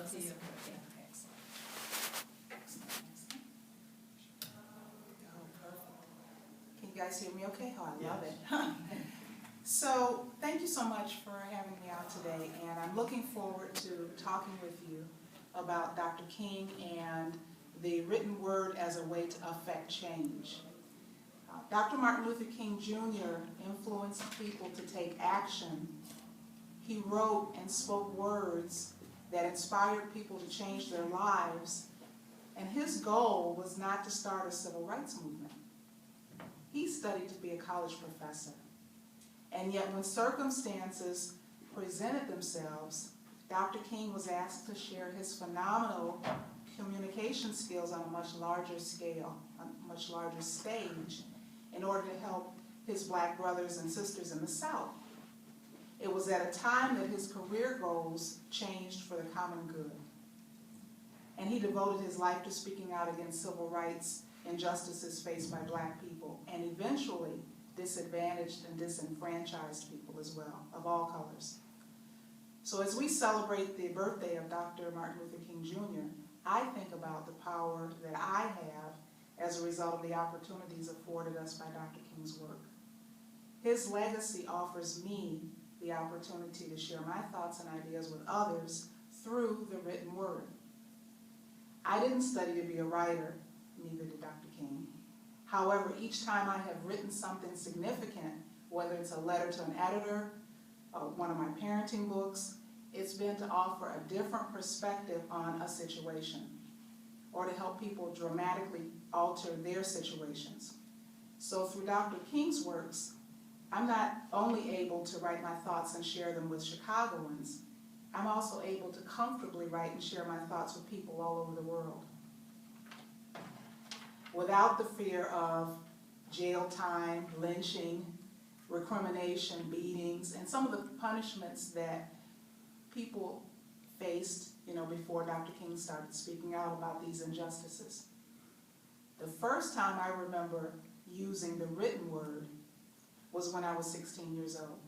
to see you. Excellent. Oh, perfect. Can you guys hear me okay? Oh, I love it. So, thank you so much for having me out today, and I'm looking forward to talking with you about Dr. King and the written word as a way to affect change. Dr. Martin Luther King Jr. influenced people to take action. He wrote and spoke words that inspired people to change their lives, and his goal was not to start a civil rights movement. He studied to be a college professor, and yet when circumstances presented themselves, Dr. King was asked to share his phenomenal communication skills on a much larger scale, a much larger stage, in order to help his black brothers and sisters in the South. It was at a time that his career goals changed for the common good. And he devoted his life to speaking out against civil rights injustices faced by black people, and eventually disadvantaged and disenfranchised people as well, of all colors. So as we celebrate the birthday of Dr. Martin Luther King Jr., I think about the power that I have as a result of the opportunities afforded us by Dr. King's work. His legacy offers me the opportunity to share my thoughts and ideas with others through the written word. I didn't study to be a writer, neither did Dr. King. However, each time I have written something significant, whether it's a letter to an editor, one of my parenting books, it's been to offer a different perspective on a situation, or to help people dramatically alter their situations. So through Dr. King's works, I'm not only able to write my thoughts and share them with Chicagoans, I'm also able to comfortably write and share my thoughts with people all over the world, without the fear of jail time, lynching, recrimination, beatings, and some of the punishments that people faced, before Dr. King started speaking out about these injustices. The first time I remember using the written word was when I was 16 years old.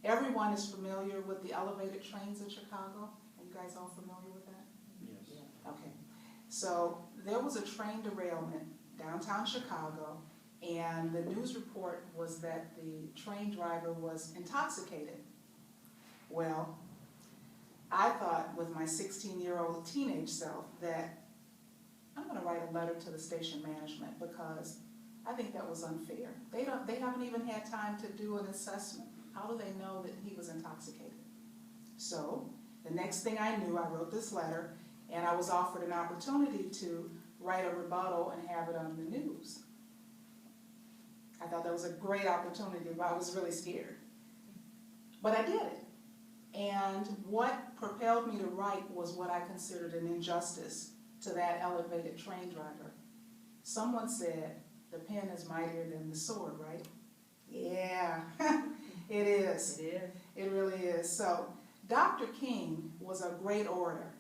Everyone is familiar with the elevated trains in Chicago. Are you guys all familiar with that? Yes. Okay. So there was a train derailment downtown Chicago, and the news report was that the train driver was intoxicated. Well, I thought with my 16-year-old teenage self that I'm going to write a letter to the station management because I think that was unfair. They haven't even had time to do an assessment. How do they know that he was intoxicated? So the next thing I knew, I wrote this letter, and I was offered an opportunity to write a rebuttal and have it on the news. I thought that was a great opportunity, but I was really scared. But I did it. And what propelled me to write was what I considered an injustice to that elevated train driver. Someone said, the pen is mightier than the sword, right? Yeah, it is. It is. It really is. So Dr. King was a great orator,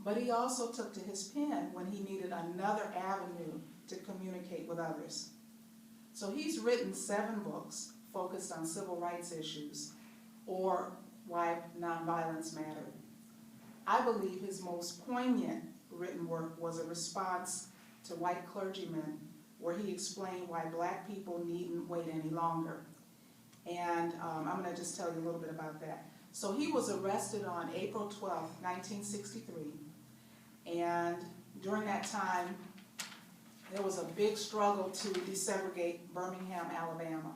but he also took to his pen when he needed another avenue to communicate with others. So he's written 7 books focused on civil rights issues or why nonviolence mattered. I believe his most poignant written work was a response to white clergymen where he explained why black people needn't wait any longer. And I'm going to just tell you a little bit about that. So he was arrested on April 12, 1963, and during that time there was a big struggle to desegregate Birmingham, Alabama.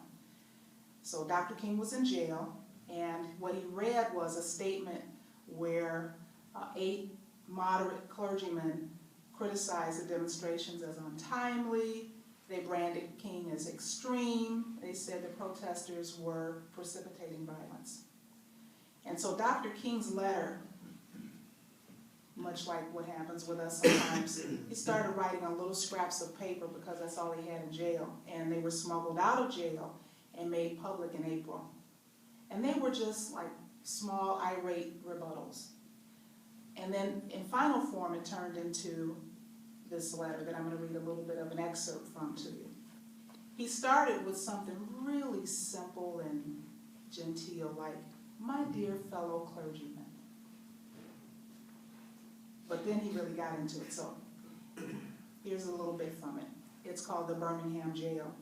So Dr. King was in jail, and what he read was a statement where 8 moderate clergymen criticized the demonstrations as untimely. They branded King as extreme. They said the protesters were precipitating violence. And so Dr. King's letter, much like what happens with us sometimes, he started writing on little scraps of paper because that's all he had in jail. And they were smuggled out of jail and made public in April. And they were just like small, irate rebuttals. And then in final form, it turned into this letter that I'm going to read a little bit of an excerpt from to you. He started with something really simple and genteel, like, "My dear fellow clergymen, but then he really got into it. So here's a little bit from it. It's called the Birmingham Jail.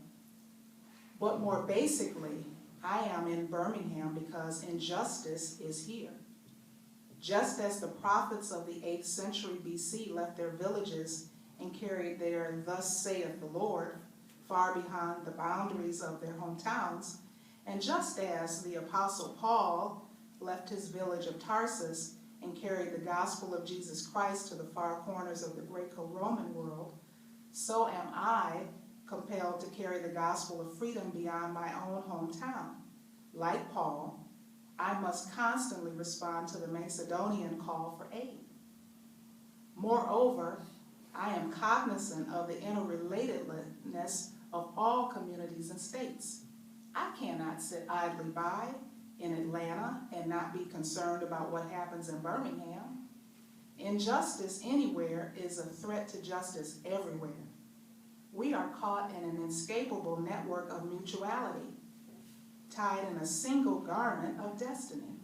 But more basically, I am in Birmingham because injustice is here. Just as the prophets of the 8th century BC left their villages and carried their "thus saith the Lord" far beyond the boundaries of their hometowns, and just as the Apostle Paul left his village of Tarsus and carried the gospel of Jesus Christ to the far corners of the Greco-Roman world, so am I compelled to carry the gospel of freedom beyond my own hometown. Like Paul, I must constantly respond to the Macedonian call for aid. Moreover, I am cognizant of the interrelatedness of all communities and states. I cannot sit idly by in Atlanta and not be concerned about what happens in Birmingham. Injustice anywhere is a threat to justice everywhere. We are caught in an inescapable network of mutuality, tied in a single garment of destiny.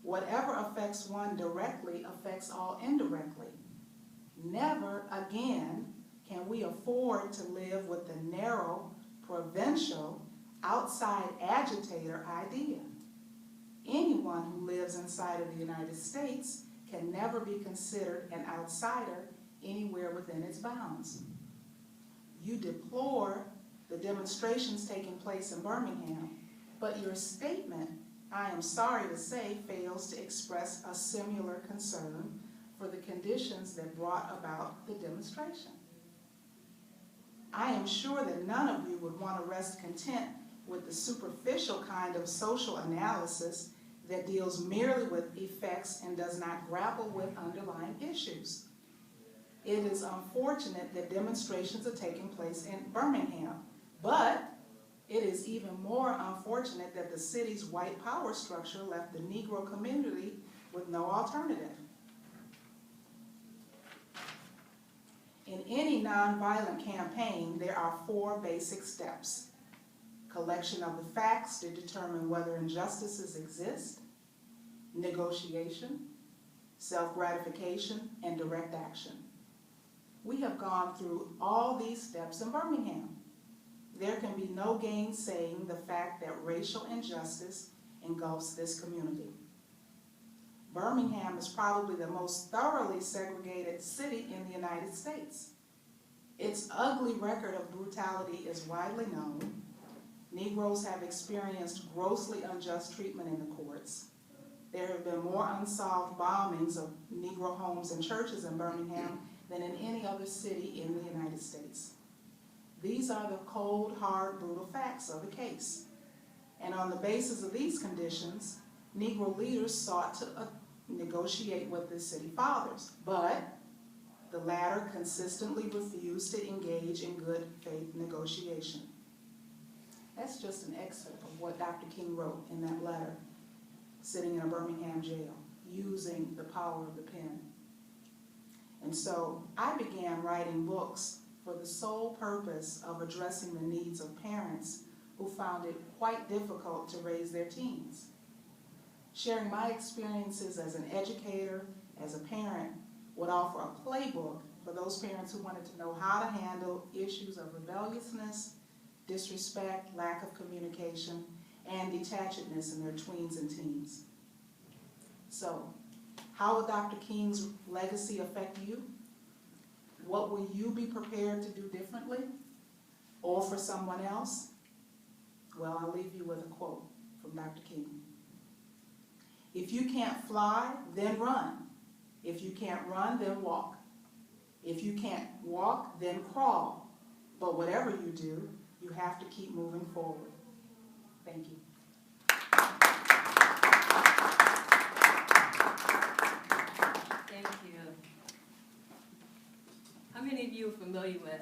Whatever affects one directly affects all indirectly. Never again can we afford to live with the narrow, provincial, outside agitator idea. Anyone who lives inside of the United States can never be considered an outsider anywhere within its bounds. You deplore the demonstrations taking place in Birmingham, but your statement, I am sorry to say, fails to express a similar concern for the conditions that brought about the demonstration. I am sure that none of you would want to rest content with the superficial kind of social analysis that deals merely with effects and does not grapple with underlying issues. It is unfortunate that demonstrations are taking place in Birmingham, but it is even more unfortunate that the city's white power structure left the Negro community with no alternative. In any nonviolent campaign, there are 4 basic steps: collection of the facts to determine whether injustices exist, negotiation, self-gratification, and direct action. We have gone through all these steps in Birmingham. There can be no gainsaying the fact that racial injustice engulfs this community. Birmingham is probably the most thoroughly segregated city in the United States. Its ugly record of brutality is widely known. Negroes have experienced grossly unjust treatment in the courts. There have been more unsolved bombings of Negro homes and churches in Birmingham than in any other city in the United States. These are the cold, hard, brutal facts of the case. And on the basis of these conditions, Negro leaders sought to negotiate with the city fathers, but the latter consistently refused to engage in good faith negotiation. That's just an excerpt of what Dr. King wrote in that letter, sitting in a Birmingham jail, using the power of the pen. And so I began writing books for the sole purpose of addressing the needs of parents who found it quite difficult to raise their teens. Sharing my experiences as an educator, as a parent, would offer a playbook for those parents who wanted to know how to handle issues of rebelliousness, disrespect, lack of communication, and detachedness in their tweens and teens. So, how will Dr. King's legacy affect you? What will you be prepared to do differently? Or for someone else? Well, I'll leave you with a quote from Dr. King. If you can't fly, then run. If you can't run, then walk. If you can't walk, then crawl. But whatever you do, you have to keep moving forward. Thank you. Thank you. How many of you are familiar with